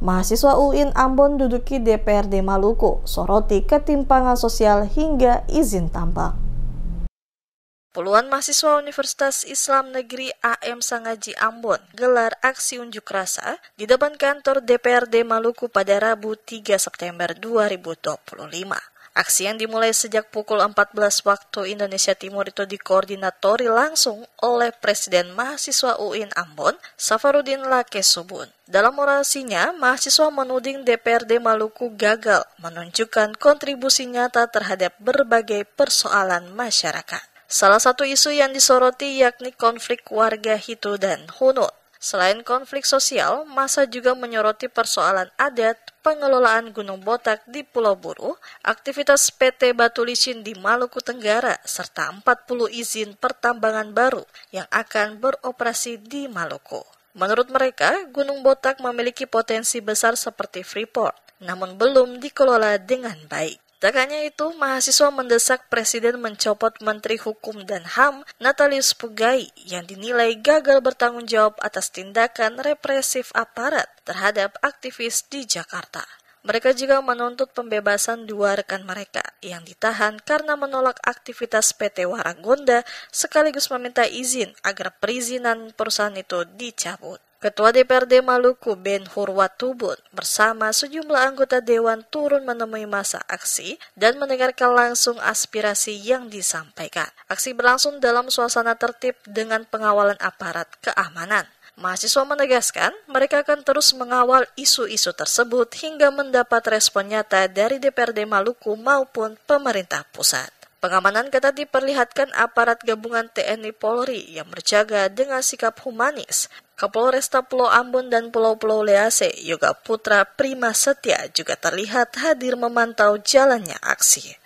Mahasiswa UIN Ambon duduki DPRD Maluku, soroti ketimpangan sosial hingga izin tambang. Puluhan mahasiswa Universitas Islam Negeri AM Sangaji Ambon gelar aksi unjuk rasa di depan kantor DPRD Maluku pada Rabu 3 September 2025. Aksi yang dimulai sejak pukul 14 waktu Indonesia Timur itu dikoordinatori langsung oleh Presiden Mahasiswa UIN Ambon, Safarudin Lakesubun. Dalam orasinya, mahasiswa menuding DPRD Maluku gagal menunjukkan kontribusi nyata terhadap berbagai persoalan masyarakat. Salah satu isu yang disoroti yakni konflik warga Hitu dan Hunut. Selain konflik sosial, massa juga menyoroti persoalan adat, pengelolaan Gunung Botak di Pulau Buru, aktivitas PT Batu Licin di Maluku Tenggara, serta 40 izin pertambangan baru yang akan beroperasi di Maluku. Menurut mereka, Gunung Botak memiliki potensi besar seperti Freeport, namun belum dikelola dengan baik. Tak hanya itu, mahasiswa mendesak Presiden mencopot Menteri Hukum dan HAM Natalius Pugai yang dinilai gagal bertanggung jawab atas tindakan represif aparat terhadap aktivis di Jakarta. Mereka juga menuntut pembebasan 2 rekan mereka yang ditahan karena menolak aktivitas PT Waranggonda sekaligus meminta izin agar perizinan perusahaan itu dicabut. Ketua DPRD Maluku Ben Hurwatubun bersama sejumlah anggota dewan turun menemui massa aksi dan mendengarkan langsung aspirasi yang disampaikan. Aksi berlangsung dalam suasana tertib dengan pengawalan aparat keamanan. Mahasiswa menegaskan mereka akan terus mengawal isu-isu tersebut hingga mendapat respon nyata dari DPRD Maluku maupun pemerintah pusat. Pengamanan ketat diperlihatkan aparat gabungan TNI Polri yang berjaga dengan sikap humanis. Kapolresta Pulau Ambon dan Pulau-Pulau Lease, Yoga Putra Prima Setia juga terlihat hadir memantau jalannya aksi.